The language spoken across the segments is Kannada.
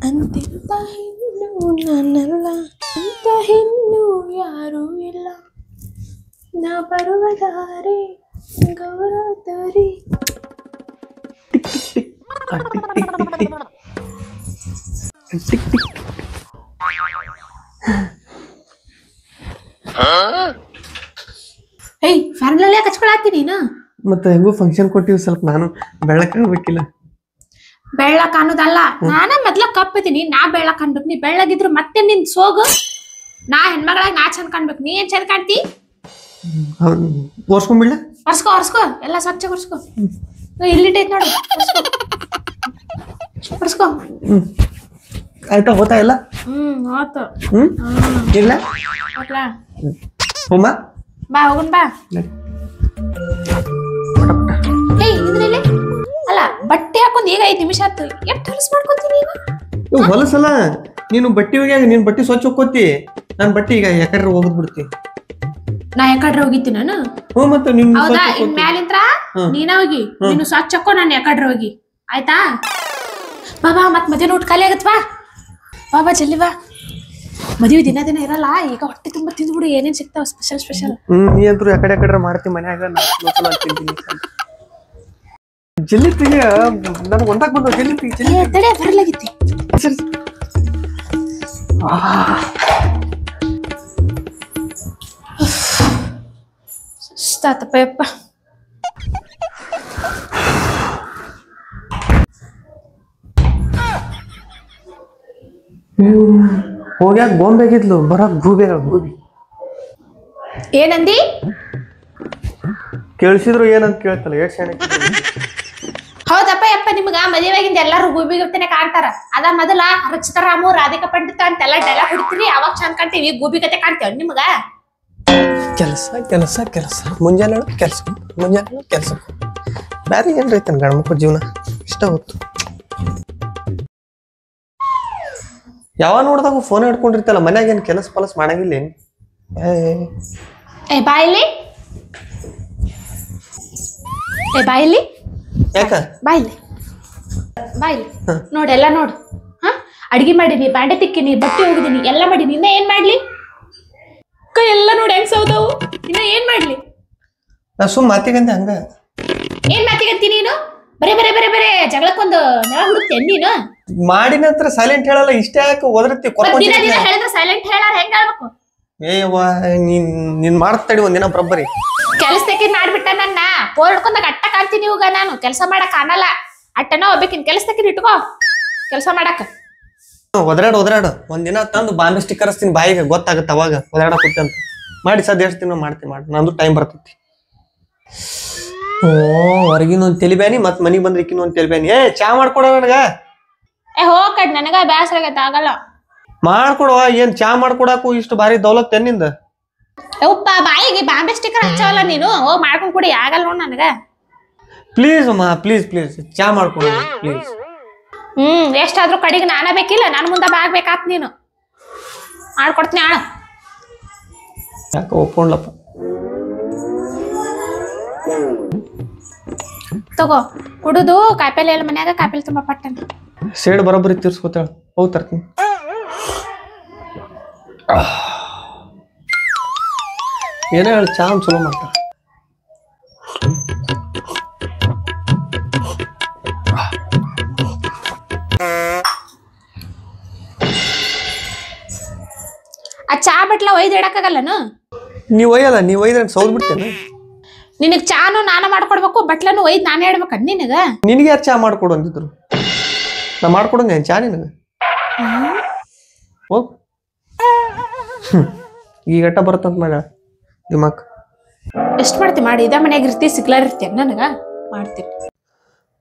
ಅಂತಿಂತ ಹೆಣ್ಣು ನಾನಲ್ಲ, ಅಂತ ಹೆಣ್ಣು ಯಾರೂ ಇಲ್ಲ, ನಾ ಬರುವ ದಾರಿ ಗೌರವ ದಾರಿ. ಏಯ್ ಫ್ಯಾನ್ಗಳಲ್ಲಿ ಯಾಕೆ ಹಚ್ಕೊಳತ್ತೀನಿ ನೀನು? ಮತ್ತೆ ಹೆಂಗೋ ಫಂಕ್ಷನ್ ಕೊಟ್ಟಿವಿ, ಸ್ವಲ್ಪ ನಾನು ಬೆಳಕ್ ಕಾಣ್ಬೇಕಿಲ್ಲ. ಬೆಳ್ಳಕ್ ಕಾಣೋದಲ್ಲ, ನಾನ ಮೊದ್ಲ ಕಪ್ಪತೀನಿ, ನಾ ಬೆಳ್ಳಕ್ ಕಾಣ್ಬೇಕು. ನೀ ಬೆಳ್ಳಗಿದ್ರು ಮತ್ತೆ ನಿನ್ ಸೋಗು. ನಾ ಹೆಣ್ಮಗಳಾಗ ನಾ ಚಂದ ಕಾಣ್ಬೇಕು, ನೀ ಏನ್ ಚಂದ ಕಾಣ್ತಿ? ಒರ್ಸ್ಕೊಂಡ್ಬಿಡ್ಲ? ಒರ್ಸ್ಕೋ ಎಲ್ಲ ಸ್ವಚ್ಛ ಒರ್ಸ್ಕೋ. ಇಲ್ಲಿಟ್ಟೈತ್ ನೋಡಿ, ಒರ್ಸ್ಕೋ. ಆಯ್ತಾ? ಹೋತಾ ಇಲ್ಲ? ಆತು. ಇಲ್ಲ ಹೋಮ ಬಾ ಹೋಗುನ್ ಬಾ. ಏಯ್ ಇದ್ರಲ್ಲಿ ಅಲ್ಲ, ಬಟ್ಟೆ ಹಾಕೊಂಡ್ ಈಗ 5 ನಿಮಿಷ ಆಯ್ತು. ಎಷ್ಟು ಹೊಲಸ್ ಮಾಡ್ಕೊತೀನಿ ಈಗ? ಹೊಲಸಲ್ಲ, ನೀನು ಬಟ್ಟೆ ಹೋಗ್ಯಾಗ ನೀನ್ ಬಟ್ಟೆ ಸ್ವಚ್ಛ ಹೋಗ್ಕೋತಿ, ನಾನ್ ಬಟ್ಟೆ ಈಗ ಯಾಕಡ್ರೆ ಹೋಗದ್ ಬಿಡ್ತಿ. ನಾ ಯಾಕಡ್ರೆ ಹೋಗಿತ್ತಿ ನಾನು? ಮತ್ತೆ ನಿನ್ ಹೌದಾ? ಇನ್ ಮ್ಯಾಲಿಂತ್ರ ನೀನ ಹೋಗಿ, ನೀನು ಸ್ವಚ್ಛ ಹಾಕೋ, ನಾನು ಯಾಕಡ್ರೆ ಹೋಗಿ. ಆಯ್ತಾ? ಬಾ ಮತ್ ಮಧ್ಯಾಹ್ನ ಊಟ ಖಾಲಿ ಆಗತ್. ಬಾ ಜಲ್ದಿ ಬಾ. ಮದುವೆ ದಿನ ಇರಲ್ಲ, ಈಗ ಹೊಟ್ಟೆ ತುಂಬಾ ತಿಂದ್ಬಿಡು. ಏನೇನ್ ಸಿಗ್ತಾವ ಸ್ಪೆಷಲ್. ನೀ ಅಂತೂ ಯಾಕಡೆ ಮಾಡ್ತಿ ಮನ್ಯಾಗ. ಜಲ್ದಿ ತೆಗಿ, ನನ್ಗೆ ಒಂದಾಗ್ ಬಂದ. ಜಲ್ದಿ ತೆಗಿ. ತಡೆ ಬರಲಾಗಿತ್ತಿ. ಸುಸ್ತಾತಪ್ಪ ಯಪ್ಪ. ಹೋಗ್ಯಾಕ ಗೊಂಬೆಗಿದ್ಲು, ಬರಾಕ್ ಗೂಬೆ. ಏನಂದಿ? ಕೇಳಿಸಿದ್ರು ಏನಂತ ಕೇಳ್ತಲ್ಲ. ಎಷ್ಟು ಶಾಣೆ. ಹೌದಪ್ಪ ಯಪ್ಪ, ನಿಮ್ಗ ಮದುವೆಗಿಂದ ಎಲ್ಲಾರು ಗೂಬಿಗತೆನೆ ಕಾಣ್ತಾರ. ಅದ ಮೊದಲ ರಚಿತಾ ರಾಮು, ರಾಧಿಕಾ ಪಂಡಿತ ಅಂತೆಲ್ಲ ಡೈಲಾಗ್ ಹೊಡಿತೀರಿ, ಅವಾಗ ಚಂದ ಕಾಣ್ತೀವಿ. ಗೂಬಿಗತೆ ಕಾಣ್ತೇವ ನಿಮ್ಗ? ಕೆಲಸ ಮುಂಜಾನೆ ಕೆಲಸ ಬ್ಯಾರೆ ಏನ್ರೈತ ಗಂಡ್ಮಕ್ಳ ಜೀವನ. ಇಷ್ಟ ಹೊತ್ತು ಯಾವ ನೋಡ್ದಾಗ ಫೋನ್ ಹಿಡ್ಕೊಂಡಿರ್ತಲ್ಲ, ಮನ್ಯಾಗ ಏನ್ ಕೆಲಸ ಪಲಸ್ ಮಾಡಂಗಿಲ್ಲ. ಬಾಯಿಲಿ ಯಾಕ? ಬಾಯಿಲಿ ನೋಡೆಲ್ಲ ನೋಡು. ಅಡ್ಗಿ ಮಾಡೀನಿ, ಬಾಂಡೆ ತಿಕ್ಕಿನಿ, ಬಟ್ಟೆ ಹೋಗಿದೀನಿ, ಎಲ್ಲ ಮಾಡೀನಿ. ಇನ್ನ ಏನ್ ಮಾಡ್ಲಿ? ಕೈ ಎಲ್ಲ ನೋಡಿ ಹೆಂಗ್ ಸೌದವು. ಇನ್ನ ಏನ್ ಮಾಡ್ಲಿ? ನಾ ಸುಮ್ ಮಾತಿಗಂತೆ ಹಂಗ. ಏನ್ ಮಾತಿಗಂತಿ ನೀನು? ಬರೇ ಜಗಳಕ್ಕೊಂದು ನೆಲ ಹುಡುಕ್ತೆ ನೀನು. ಮಾಡಿ ನಂತರ ಸೈಲೆಂಟ್ ಹೇಳಲ್ಲ. ಇಷ್ಟ ಯಾಕೆ ಒದರ್ತಿ? ಹೇಳಿದ್ರೆ ಸೈಲೆಂಟ್ ಹೇಳಾರ ಹೆಂಗ್ ಹೇಳ್ಬೇಕು? ನೀನ್ ಮಾಡ್ತಾಡಿ ಒಂದಿನ ಬರೋಬ್ಬರಿ. ಕೆಲ್ಸಕ್ಕೆ ಮಾಡ್ಬಿಟ್ಟ ನನ್ನ ಪೋರ್ ಹಿಡ್ಕೊಂಡಾಗ ಅಟ್ಟ ಕಾಣ್ತೀನಿ. ಇವಾಗ ನಾನು ಕೆಲಸ ಮಾಡಕ್ ಅನ್ನಲ್ಲ. ಅಟ್ಟನ ಹೋಗ್ಬೇಕಿನ್ ಕೆಲ್ಸಕ್ಕೆ ಇಟ್ಕೋ ಕೆಲಸ ಮಾಡಕ್. ಒದರಾಡು ಒಂದಿನ ತಂದು ಬಾಂಬೆ ಸ್ಟಿಕ್ಕರ್ ಹಚ್ತೀನಿ ಬಾಯಿಗೆ, ಗೊತ್ತಾಗತ್ತ ಅವಾಗ ಒದರಾಡ ಕೂತಿ ಅಂತ. ಮಾಡಿ ಸದ್ ಎಷ್ಟು ದಿನ ಮಾಡ್ತೀನಿ ನಂದು ಟೈಮ್ ಬರ್ತೈತಿ. ಹೊರಗಿನ ಒಂದ್ ತೆಲಿಬ್ಯಾನಿ, ಮತ್ ಮನಿಗ್ ಬಂದ್ರೆ ಇಕ್ಕಿನ ಒಂದ್ ತೆಲಿಬ್ಯಾನಿ. ಚಾ ಮಾಡ್ಕೊಡ ನನಗ. ಹೋಗಡ್, ನನಗ ಬ್ಯಾಸರ ಆಗೈತೆ, ಆಗಲ್ಲ. ಮಾಡ್ಕೊಡುವ. ಏನ್ ಚಾ ಮಾಡ್ಕೊಡಾಕು ಇಷ್ಟು ಭಾರಿ ದೌಲತ್ ನಿಂದ? ಉಪ್ಪ ಬಾಯಿಗೆ ಬಾಂಬೆ ಸ್ಟಿಕ್ಕರ್ ಹಚ್ಚವಲ್ಲ ನೀನು. ಹೋಗ್ ಮಾಡ್ಕೊಂಡ್ ಕುಡಿ, ಆಗಲ್ಲ ನೋಡ್ ನನಗ. ಪ್ಲೀಸ್ ಅಮ್ಮ, ಪ್ಲೀಸ್ ಚಾ ಮಾಡ್ಕೊಡು ಪ್ಲೀಸ್. ಎಷ್ಟಾದ್ರೂ ಕಡೆಗೆ ನಾನ ಬೇಕಿಲ್ಲ, ನನ್ ಮುಂದೆ ಬಾಗ್ಬೇಕಾತ್ ನೀನು. ಮಾಡ್ಕೊಡ್ತೀನಿ ಆಳ. ಯಾಕ ಒಪ್ಕೊಂಡ್ಲಪ್ಪ. ತಗೋ ಕುಡುದು. ಕಾಯಿಪಲ್ಲೆ ಎಲ್ಲ ಮನ್ಯಾಗ, ಕಾಯಿಪಲ್ಲೆ ತುಂಬಾ ಪಟ್ಟಣ. ಸೇಡ್ ಬರೋಬ್ಬರಿ ತೀರ್ಸ್ಕೊತಾಳ. ಹೋಗ್ ತರ್ತೀನಿ. ಏನೇ ಹೇಳಿ, ಚಾ ಚಲೋ ಮಾಡ್ತಾರ. ಆ ಚಾ ಬಟ್ಲ ಒಯ್ದು ಇಡಕ್ಕಾಗಲ್ಲನು? ನೀವ್ ಒಯ್ಯಲ್ಲ, ನೀವ್ ಒಯ್ದ್ರೆ ಸೌದ್ ಬಿಡ್ತೇನೆ. ನಿನಗ್ ಚಾನು ನಾನ ಮಾಡ್ಕೊಡ್ಬೇಕು, ಬಟ್ಲನು ಒಯ್ದು ನಾನೇ ಇಡ್ಬೇಕ ನಿನಗ? ನಿನಗೆ ಯಾರು ಚಾ ಮಾಡ್ಕೊಡು ಅಂದಿದ್ರು? ನಾ ಮಾಡ್ಕೊಡಂಗ ಚಾ ನಿನಗ? ಹೋಗ್. ಈ ಗಟ್ಟ ಬರ್ತಂತ ಮಾಡ ದಿಮಾಕ್. ಎಷ್ಟ್ ಮಾಡ್ತಿ ಮಾಡಿ. ಇದ ಮನ್ಯಾಗ ಇರ್ತಿ, ಸಿಗ್ಲಾರ ಇರ್ತಿ ನನಗ ಮಾಡ್ತೀನಿ.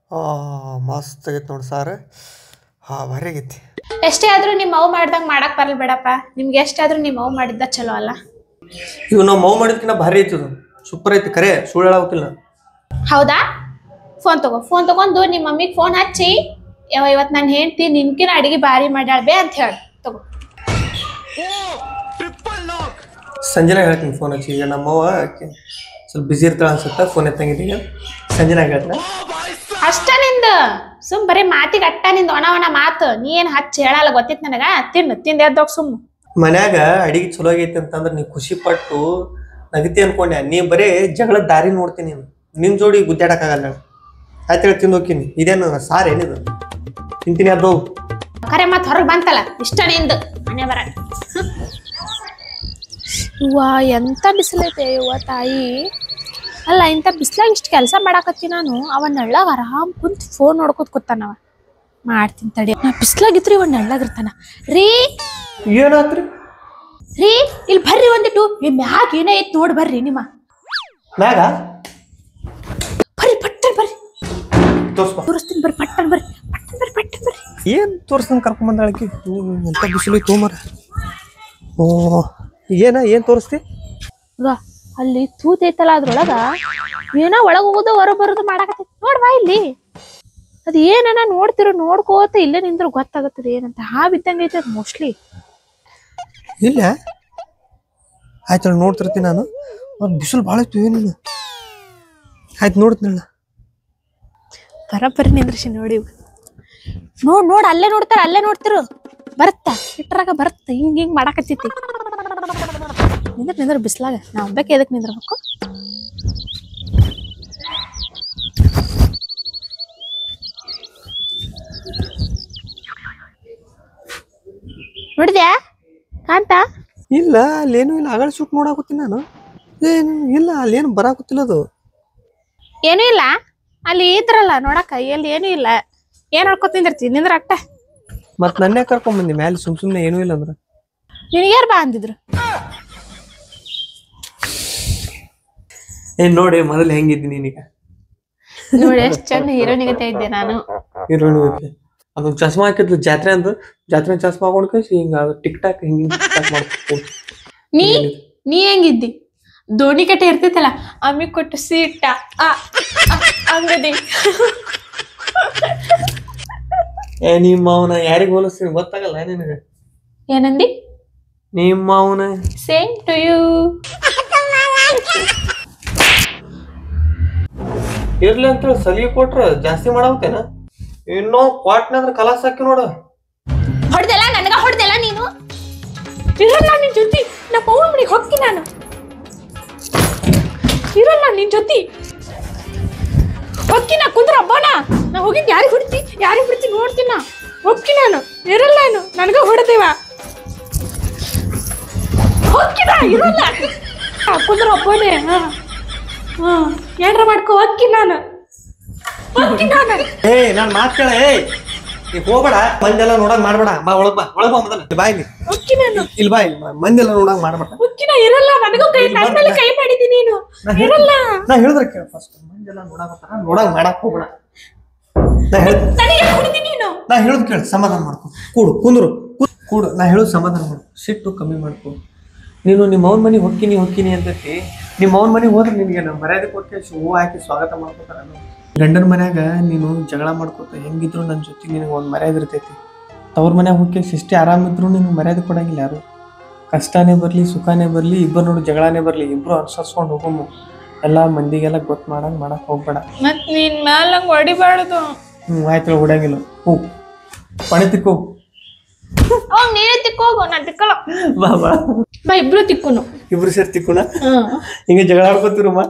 ಮಸ್ತ್ ಆಗೈತಿ ನೋಡಿ ಸಾರು. ಭಾರಿ ಆಗೈತಿ. ಎಷ್ಟೇ ಆದ್ರೂ ನಿಮ್ಮ ಅವ್ ಮಾಡ್ದಂಗ ಮಾಡಕ್ ಬರಲ್ ಬೇಡಪ್ಪ. ನಿಮ್ಗೆ ಎಷ್ಟಾದ್ರೂ ನಿಮ್ಮ ಅವ್ ಮಾಡಿದ್ದ ಚಲೋ ಅಲ್ಲ? ಇವ್ ನಾವ್ ಮೌ ಮಾಡಿದ್ಕಿನ್ನ ಭಾರಿ ಐತಿ. ಸೂಪರ್ ಐತಿ, ಕರೆ ಸುಳ್ಳು ಹೇಳಾಗುತ್ತಿಲ್ಲ. ಹೌದಾ? ಫೋನ್ ತಗೊಂಡು ನಿಮ್ಮ ಮಮ್ಮಿಗೆ ಫೋನ್ ಹಚ್ಚಿ, ಇವತ್ ನಾನು ಹೆಂಡ್ತಿ ನಿನ್ಕಿನ ಅಡಿಗೆ ಭಾರಿ ಮಾಡ್ಯಾಳ ಬೇ ಅಂತ ಹೇಳಿ ತಗೋ. ಸಂಜೆನ ಹೇಳ್ತೀನಿ ಫೋನ್ ಹಚ್ಚಿ. ಈಗ ನಮ್ಮವ್ವ ಸ್ವಲ್ಪ ಬಿಸಿ ಇರ್ತಾಳ ಅನ್ಸುತ್ತ, ಫೋನ್ ಎತ್ತಂಗಿದ್ದೀಗ. ಸಂಜೆನಾಗ ಹೇಳ್ತಾಳೆ ಅಷ್ಟ ನಿಂದ ಸುಮ್ ಬರೀ ಮಾತಿಗೆ ಅಟ್ಟ ನಿಂದ ಒಣ ಮಾತು ನೀ ಏನ್ ಹಚ್ಚಿ ಹೇಳಲ್ಲ ಗೊತ್ತಿತ್ ನನಗ ತಿಂದ ಎದ್ದೋಗ್ ಸುಮ್ ಮನ್ಯಾಗ ಅಡಿಗೆ ಚಲೋ ಆಗೈತಿ ಅಂತಂದ್ರ ನೀ ಖುಷಿ ಪಟ್ಟು ನಗತಿ ಅನ್ಕೊಂಡೆ ನೀ ಬರೀ ಜಗಳದ ದಾರಿ ನೋಡ್ತೀನಿ ನೀನು ನಿನ್ ಜೋಡಿ ಗುದ್ದಾಡಕ್ಕಾಗಲ್ಲ ಆಯ್ತು ತಿಂದು ಹೋಗ್ತೀನಿ ಇದೇನು ಸಾರ್ ಏನಿದು ತಿಂತೀನಿ ಅದು ಕರೆ ಮತ್ ಹೊರಗ್ ಬಂತಲ್ಲ ಇಷ್ಟ ನಿಂದು ಮನೆ ಬರ ವಾ ಎಂತ ಬಿಸಿಲೈತೆ ಯುವ ತಾಯಿ ಅಲ್ಲ ಇಂಥ ಬಿಸ್ಲಾಗ ಇಷ್ಟು ಕೆಲಸ ಮಾಡಾಕತ್ತಿ ನಾನು ಅವನ್ ನಳ್ಳಾಗ ಆರಾಮ್ ಕುಂತ್ ಫೋನ್ ನೋಡ್ಕೊತ ಕೂತಾನವ ಮಾಡ್ತೀನಿ ತಡಿ ನಾ ಬಿಸ್ಲಾಗಿತ್ರಿ ಇವನ್ ನಳ್ಳಾಗಿರ್ತಾನ ರೀ ಏನಾತ್ರಿ ರೀ ಇಲ್ಲಿ ಬರ್ರಿ ಒಂದಿಟ್ಟು ಈ ಮ್ಯಾಗ ಏನೇ ಐತ್ ನೋಡ್ ಬರ್ರಿ ನಿಮ್ಮ ಮ್ಯಾಗ ಬರ್ರಿ ಪಟ್ಟನ್ ಬರ್ರಿ ತೋರಿಸ್ತೀನಿ ಬರ್ರಿ ಪಟ್ಟನ್ ಬರ್ರಿ ಏನ್ ತೋರಿಸ್ತಾನ ಕರ್ಕೊಂಡ್ ಬಂದಾಳಕಿ ಎಂತ ಬಿಸಿಲು ತೋಮರ ಓ ಏನ್ ತೋರಿಸ್ತಿ ಅಲ್ಲಿ ತೂತ್ ಐತಲ್ಲ ಅದ್ರೊಳಗ ಏನೋ ಒಳಗ ಹೋಗೋದು ಹೊರ ಬರೋದು ಮಾಡಾಕತ್ತೈತಿ ನೋಡ್ವಾ ಇಲ್ಲಿ ಅದ್ ಏನನ ನೋಡ್ಕೋತ ಇಲ್ಲೇ ನಿಂದ್ರು ಗೊತ್ತಾಗತ್ತದ ಏನಂತ ಬಿದ್ದಂಗ ಐತೆ ಮೋಸ್ಟ್ಲಿ ಇಲ್ಲ ಆಯ್ತು ನೋಡ್ತಿರ್ತೀನಿ ನಾನು ಬಿಸಿಲು ಭಾಳ ಇತ್ತು ಏನೇನು ಆಯ್ತು ನೋಡ್ತೀನಲ್ಲ ಬರಬ್ಬರಿ ನಿಂದ್ರಿಸಿ ನೋಡಿ ನೋಡ್ ಅಲ್ಲೇ ನೋಡ್ತಿರು ಬರುತ್ತ ಇಟ್ರಾಗ ಬರುತ್ತ ಹಿಂಗ್ ಮಾಡಾಕತ್ತೈತಿ ನಿಂದ್ರ ಬಿಸ್ಲಾಗ ನಾ ಒಬ್ಬಕ್ಕೆ ಎದಕ್ ನಿಂದ್ರಬೇಕು ನೋಡಿದ್ಯಾ ಕಾಂತ ಇಲ್ಲ ಅಲ್ಲೇನು ಇಲ್ಲ ಆಗಳ ಶೂಟ್ ನೋಡಾಕತ್ತೀನಿ ನಾನು ಏನು ಇಲ್ಲ ಅಲ್ಲೇನು ಬರಾಕತ್ತಿಲ್ಲ ಅದು ಏನೂ ಇಲ್ಲ ಅಲ್ಲಿ ಇದ್ರಲ್ಲ ನೋಡಕ್ಕ ಎಲ್ಲಿ ಏನೂ ಇಲ್ಲ ಏನ್ ಹೇಳ್ಕೊತ ನಿಂದ್ರ ಅಟ್ಟ ಮತ್ ನನ್ನೇ ಕರ್ಕೊಂಡ್ ಬಂದಿ ಮ್ಯಾಲೆ ಸುಮ್ನೆ ಏನೂ ಇಲ್ಲ ಅಂದ್ರ ನಿನಗ್ಯಾರು ಬಾ ಅಂದಿದ್ರು ಏನ್ ನೋಡಿ ಮೊದಲು ಹೆಂಗಿದ್ದೀನಿ ನೀನೀಗ ನೋಡಿ ಎಷ್ಟು ಚಂದ ಹೀರೋನಿಗತೆ ಇದ್ದೆ ನಾನು ಹೀರೋಯಿನ್ ಅದೊಂದು ಚಸ್ಮಾ ಹಾಕಿದ್ಲು ಜಾತ್ರೆ ಚಸ್ಮಾ ಹಾಕೊಂಡ್ ಕಳ್ಸಿ ಹಿಂಗ ಟಿಕ್ ಟಾಕ್ ಹಿಂಗ ಮಾಡ್ಕೊ ನೀ ಹೆಂಗಿದ್ದಿ ಧೋನಿ ಕಟ್ಟೆ ಇರ್ತೈತಲ್ಲ ಅಮ್ಮಿ ಕೊಟ್ಟು ಸೀಟ ಹಂಗದಿ ನಿಮ್ಮ ಅವನ ಯಾರಿಗ ಹೋಲಿಸ್ತೀನಿ ಗೊತ್ತಾಗಲ್ಲ ನಿನಗ ಏನಂದಿ ನಿಮ್ಮ ಅವನ ಸೇಮ್ ಟು ಯು ಇರ್ಲಿ ಅಂತ ಸಲಿಗೆ ಕೊಟ್ರ ಜಾಸ್ತಿ ಮಾಡಾವತ್ತೇನ ಇನ್ನೂ ಕ್ವಾಟ್ನಂದ್ರ ಕಲಾಸ್ ಹಾಕಿ ನೋಡ ಹೊಡ್ದೆಲ್ಲ ನನಗ ಹೊಡ್ದೆಲ್ಲ ನೀನು ಇರಲ್ಲ ನಿನ್ ಜೊತೆ ನಾ ಪೌನ್ ಮನೆಗೆ ಹೋಗ್ತೀನಿ ನಾನು ಇರಲ್ಲ ನಿನ್ ಜೊತೆ ಹೋಗ್ತೀನಿ ನಾ ಕುಂದ್ರ ಹಬ್ಬನ ನಾ ಹೋಗಿದ್ ಯಾರಿಗೆ ಬಿಡ್ತಿ ನೋಡ್ತೀನಿ ನಾ ಹೋಗ್ತೀನಿ ನಾನು ಇರಲ್ಲ ನಾನು ನನಗ ಹೊಡೆದೇವ ಹೋಗ್ತೀನ ಇರಲ್ಲ ಕುಂದ್ರ ಹಬ್ಬನೇ ಏನ್ರ ಮಾಡ್ಕೊ ಹೋಗ್ತೀನಿ ನಾನು ಏ ನಾನ್ ಮಾತ್ ಕೇಳ ನೀ ಹೋಗ್ಬೇಡ ಮಂದೆಲ್ಲ ನೋಡಕ್ ಮಾಡ್ಬೇಡ ಬಾ ಒಳಗ್ ಬಾ ಮೊದಲ ಬಾ ಇಲ್ಲಿ ಇಲ್ಲಿ ಬಾ ಇಲ್ಲಿ ಮಂದೆಲ್ಲ ನೋಡಕ್ ಮಾಡ್ಬೇಡ ಇರಲ್ಲ ನನಗೂ ಕೈ ಮಾಡಿದ್ದೀನಿ ನೀನು ಇರಲ್ಲ ನಾ ಹೇಳಿದ್ರೆ ಕೇಳ ಫಸ್ಟ್ ಮಂದೆಲ್ಲ ನೋಡಕ್ ಮಾಡಕ್ ಹೋಗ್ಬೇಡ ನಾ ಹೇಳುದ್ ಕೇಳ ಸಮಾಧಾನ ಮಾಡ್ಕೊ ಕೂಡು ನಾ ಹೇಳುದು ಸಮಾಧಾನ ಮಾಡ್ಕೊ ಸಿಟ್ಟು ಕಮ್ಮಿ ಮಾಡ್ಕೊ ನೀನು ನಿಮ್ಮ ಅವ್ನ ಮನೆಗೆ ಹೊಕ್ಕಿನಿ ಅಂತೈತಿ ನಿಮ್ಮ ಅವ್ನ ಮನೆಗೆ ಹೋದ್ರೆ ನಿನಗೆ ನಮ್ಮ ಮರ್ಯಾದೆ ಕೊಟ್ಟು ಹೂವು ಹಾಕಿ ಸ್ವಾಗತ ಮಾಡ್ಕೋತಾರ ಗಂಡನ ಮನ್ಯಾಗ ನೀನು ಜಗಳ ಮಾಡ್ಕೋತ ಹೆಂಗಿದ್ರು ನನ್ನ ಜೊತೆ ನಿನಗೆ ಒಂದು ಮರ್ಯಾದೆ ಇರ್ತೈತಿ ತವ್ರ ಮನ್ಯಾಗ ಹೋಗಿ ಸಿಷ್ಟೇ ಆರಾಮಿದ್ರು ನಿನಗೆ ಮರ್ಯಾದೆ ಕೊಡಂಗಿಲ್ಲ ಯಾರು ಕಷ್ಟನೇ ಬರಲಿ ಸುಖನೇ ಬರಲಿ ಇಬ್ಬರು ನೋಡಿ ಜಗಳನೇ ಬರಲಿ ಇಬ್ರು ಅನುಸರಿಸ್ಕೊಂಡು ಹೋಗಮ್ಮ ಎಲ್ಲ ಮಂದಿಗೆಲ್ಲ ಗೊತ್ತು ಮಾಡಕ್ ಹೋಗ್ಬೇಡ ಮತ್ ನೀನ್ ಮ್ಯಾಲ ಹೊಡಿಬಾರ್ದು ಆಯ್ತು ಹೊಡಂಗಿಲ್ಲ ಹೋಗು ಪಣಿ ತಿಕ್ಕೋಗು ಅವಾಗ ನೀನೇ ತಿಕ್ಕೋಗು ನಾ ತಿಕ್ಕಲ್ಲ ಬಾ ಇಬ್ರು ತಿಕ್ಕುನು ಇಬ್ರು ಸೇರಿ ತಿಕ್ಕುನ ಹಿಂಗೆ ಜಗಳ ಆಡ್ಕೋತಿರಮ್ಮ